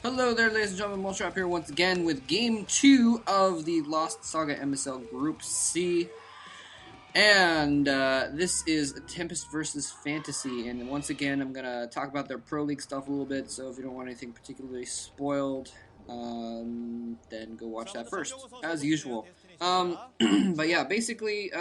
Hello there, ladies and gentlemen. Moltrap here once again with Game 2 of the Lost Saga MSL Group C. And this is Tempest versus Fantasy. And once again, I'm going to talk about their Pro League stuff a little bit. So if you don't want anything particularly spoiled, then go watch that first, as usual. But yeah, basically,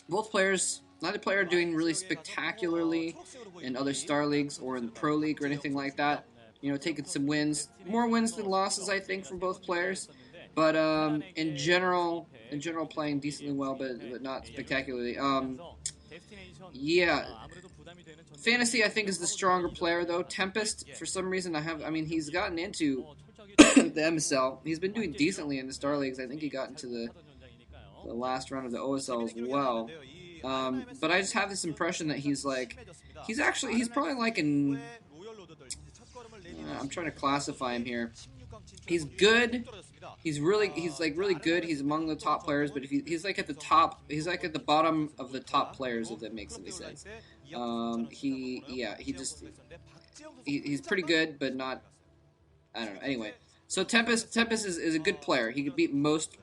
both players, neither player doing really spectacularly in other Star Leagues or in the Pro League or anything like that. You know, taking some wins, more wins than losses, I think, from both players. But in general, playing decently well, but not spectacularly. Yeah, Fantasy, I think, is the stronger player, though. Tempest, for some reason, he's gotten into the MSL. He's been doing decently in the Star Leagues. I think he got into the last round of the OSL as well. But I just have this impression that he's probably like an... I'm trying to classify him here. He's good. He's really good. He's among the top players, but if he's like at the top, he's like at the bottom of the top players, if that makes any sense. He's pretty good, but not. I don't know. Anyway, so Tempest is a good player. He could beat most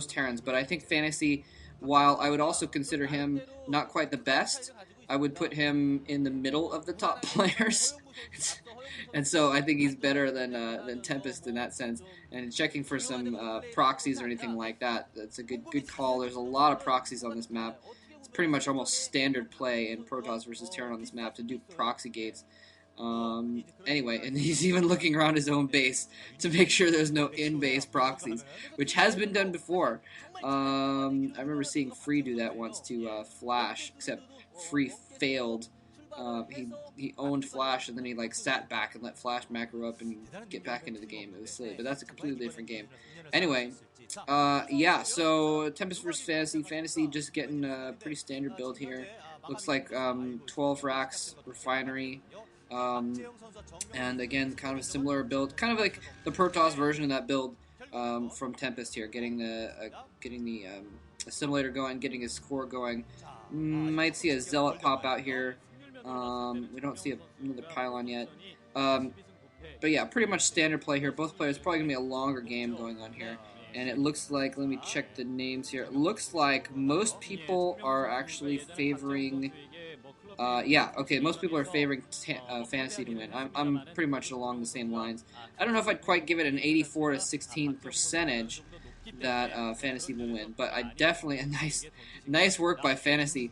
Terrans, but I think Fantasy, while I would also consider him not quite the best, I would put him in the middle of the top players. And so I think he's better than Tempest in that sense. And checking for some proxies or anything like that, that's a good call. There's a lot of proxies on this map. It's pretty much almost standard play in Protoss versus Terran on this map to do proxy gates. Anyway, and he's even looking around his own base to make sure there's no in-base proxies, which has been done before. I remember seeing Free do that once to Flash, except Free failed. He owned Flash, and then he sat back and let Flash macro up and get back into the game. It was silly, but that's a completely different game. Anyway, yeah, so Tempest versus Fantasy. Fantasy just getting a pretty standard build here. Looks like 12 racks Refinery. And again, kind of a similar build, kind of like the Protoss version of that build from Tempest here, getting the assimilator going, getting his core going. Might see a Zealot pop out here. We don't see another pylon yet. But yeah, pretty much standard play here. Both players, probably going to be a longer game going on here. And it looks like, let me check the names here. It looks like most people are actually favoring... yeah, okay, most people are favoring Fantasy to win. I'm pretty much along the same lines. I don't know if I'd quite give it an 84 to 16 percentage that Fantasy will win, but I definitely, nice work by Fantasy.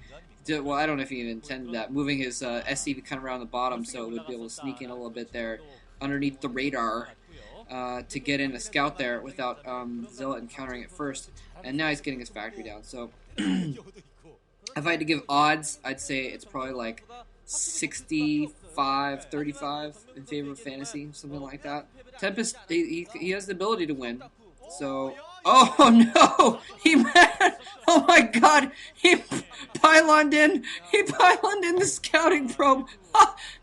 Well, I don't know if he even intended that. Moving his SCV kind of around the bottom so it would be able to sneak in a little bit there underneath the radar to get in a scout there without Zealot encountering it first. And now he's getting his factory down. So if I had to give odds, I'd say it's probably like 65-35 in favor of Fantasy, something like that. Tempest, he has the ability to win. So, oh no! Oh my god! He pyloned in the scouting probe!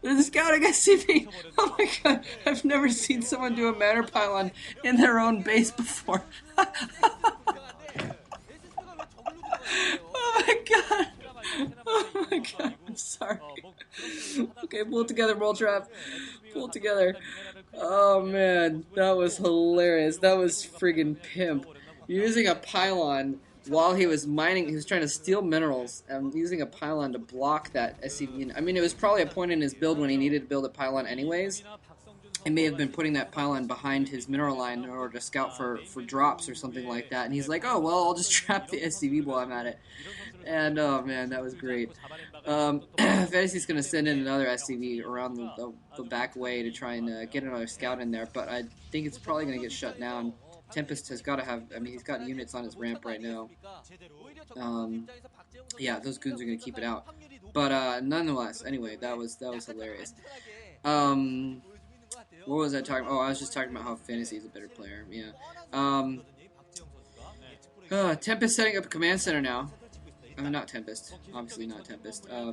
The scouting SCV! Oh my god! I've never seen someone do a matter pylon in their own base before. Oh my god! Oh my god, I'm sorry. Okay, pull it together, Moltrap. Pull it together. Oh man, that was hilarious. That was friggin' pimp. Using a pylon while he was mining, he was trying to steal minerals, and using a pylon to block that SCV. I mean, it was probably a point in his build when he needed to build a pylon anyways. He may have been putting that pylon behind his mineral line in order to scout for drops or something like that. And he's like, oh, well, I'll just trap the SCV while I'm at it. And, oh, man, that was great. Fantasy's going to send in another SCV around the back way to try and get another scout in there. But I think it's probably going to get shut down. Tempest has got to have... I mean, he's got units on his ramp right now. Yeah, those goons are going to keep it out. But nonetheless, anyway, that was hilarious. What was I talking about? Oh, I was just talking about how Fantasy is a better player. Yeah. Tempest setting up a command center now. I mean, not Tempest. Obviously not Tempest. I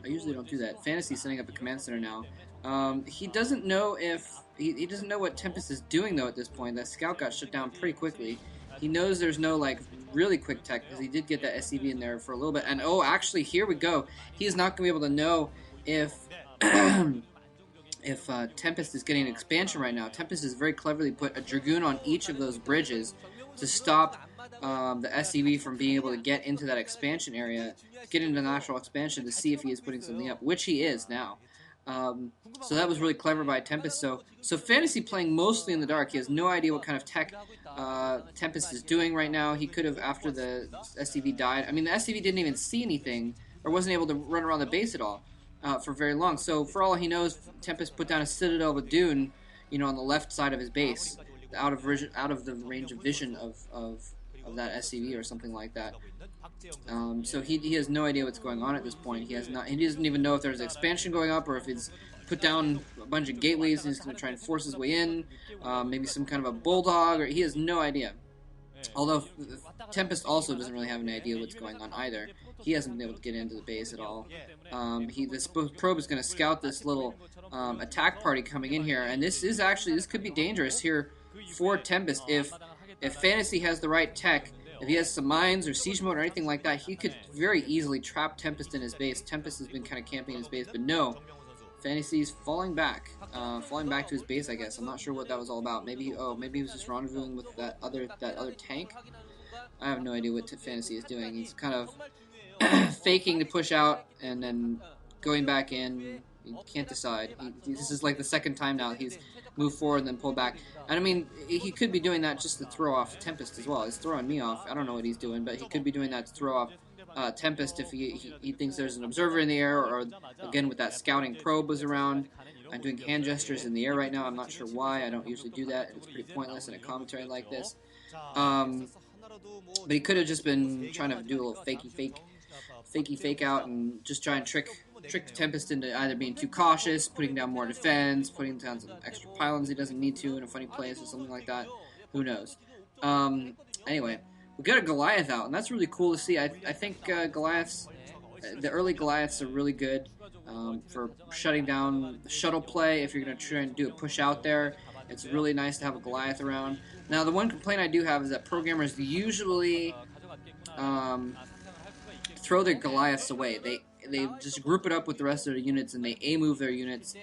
usually don't do that. Fantasy setting up a command center now. He doesn't know if... He doesn't know what Tempest is doing, though, at this point. That scout got shut down pretty quickly. He knows there's no, really quick tech, because he did get that SCV in there for a little bit. And, oh, actually, here we go. He is not going to be able to know if... if Tempest is getting an expansion right now. Tempest has very cleverly put a Dragoon on each of those bridges to stop the SCV from being able to get into that expansion area, to get into natural expansion to see if he is putting something up, which he is now. So that was really clever by Tempest. So Fantasy playing mostly in the dark. He has no idea what kind of tech Tempest is doing right now. He could have, after the SCV died. I mean, the SCV didn't even see anything, or wasn't able to run around the base at all. For very long. So for all he knows, Tempest put down a Citadel with Dune, on the left side of his base, out of the range of vision of that SCV or something like that. So he has no idea what's going on at this point. He doesn't even know if there's expansion going up or if it's put down a bunch of gateways and he's going to try and force his way in. Maybe some kind of a bulldog, or he has no idea. Although Tempest also doesn't really have any idea what's going on either. He hasn't been able to get into the base at all. This probe is going to scout this little attack party coming in here, and this could be dangerous here for Tempest. If Fantasy has the right tech, if he has some mines or siege mode or anything like that, he could very easily trap Tempest in his base. Tempest has been kind of camping in his base, but no. Fantasy's falling back to his base, I guess. I'm not sure what that was all about. Maybe he was just rendezvousing with that other tank. I have no idea what Fantasy is doing. He's kind of faking to push out and then going back in. He can't decide. This is like the second time now he's moved forward and then pulled back. And I mean, he could be doing that just to throw off Tempest as well. He's throwing me off. I don't know what he's doing, but he could be doing that to throw off Tempest if he thinks there's an observer in the air, or again with that scouting probe was around. I'm doing hand gestures in the air right now. I'm not sure why. I don't usually do that. It's pretty pointless in a commentary like this. But he could have just been trying to do a little fakey fake out and just try and trick Tempest into either being too cautious, putting down more defense, putting down some extra pylons he doesn't need to in a funny place or something like that. Who knows? Anyway, we got a Goliath out, and that's really cool to see. I think Goliaths, the early Goliaths are really good for shutting down the shuttle play. If you're going to try and do a push out there, it's really nice to have a Goliath around. Now, the one complaint I do have is that programmers usually throw their Goliaths away. They just group it up with the rest of the units, and they A-move their units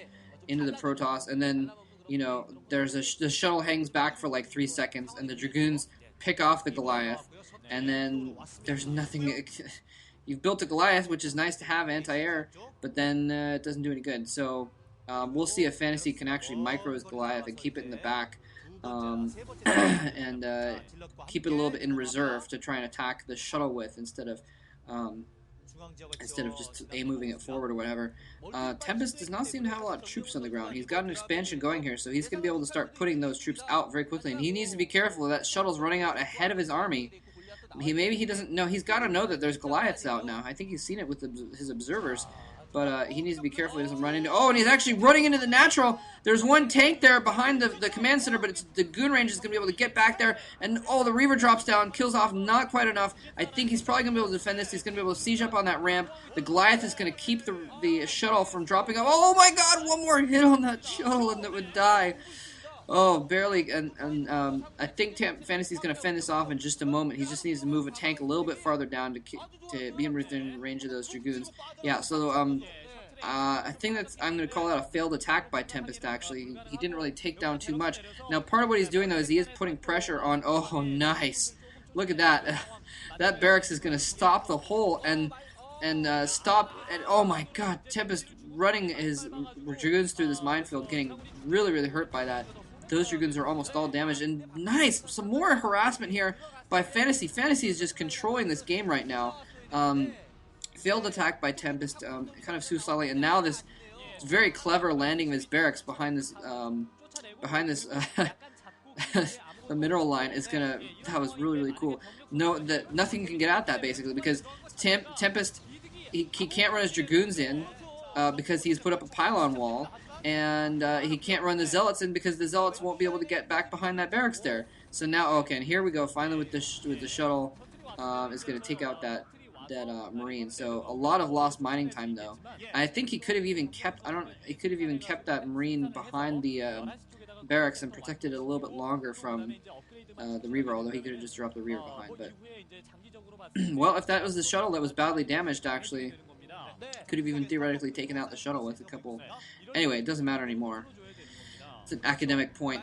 into the Protoss, and then, the shuttle hangs back for like 3 seconds, and the Dragoons pick off the Goliath, and then there's nothing. You've built a Goliath, which is nice to have anti-air, but then it doesn't do any good. So we'll see if Fantasy can actually micro his Goliath and keep it in the back, and keep it a little bit in reserve to try and attack the shuttle with instead of just moving it forward or whatever. Tempest does not seem to have a lot of troops on the ground. He's got an expansion going here, so he's going to be able to start putting those troops out very quickly, and he needs to be careful that shuttle's running out ahead of his army. Maybe he doesn't know. He's got to know that there's Goliaths out now. I think he's seen it with his observers. But he needs to be careful he doesn't run into... Oh, and he's actually running into the natural. There's one tank there behind the command center, but the Goon Range is going to be able to get back there. And, the Reaver drops down, kills off, not quite enough. I think he's probably going to be able to defend this. He's going to be able to siege up on that ramp. The Goliath is going to keep the shuttle from dropping off. Oh, my God, one more hit on that shuttle and it would die. Oh, barely. And I think Fantasy's going to fend this off in just a moment. He just needs to move a tank a little bit farther down to be within range of those Dragoons. Yeah, so I think I'm going to call that a failed attack by Tempest, actually. He didn't really take down too much. Now, part of what he's doing, though, is he is putting pressure on... Oh, nice. Look at that. That barracks is going to stop the hole and stop... And, oh, my God. Tempest running his Dragoons through this minefield, getting really, really hurt by that. Those Dragoons are almost all damaged. And nice! Some more harassment here by Fantasy. Fantasy is just controlling this game right now. Failed attack by Tempest, kind of suicidally, and now this very clever landing of his barracks behind this the mineral line is gonna... That was really, really cool. Nothing can get at that, basically, because Tempest, he can't run his Dragoons in because he's put up a pylon wall, and he can't run the Zealots in because the Zealots won't be able to get back behind that barracks there. So now, okay, and here we go, finally with the shuttle is going to take out that Marine. So a lot of lost mining time, though. I think he could have even kept... He could have even kept that Marine behind the barracks and protected it a little bit longer from the Reaver, although he could have just dropped the Reaver behind. But well, if that was the shuttle that was badly damaged, actually, Could have even theoretically taken out the shuttle with a couple. Anyway, it doesn't matter anymore. It's an academic point.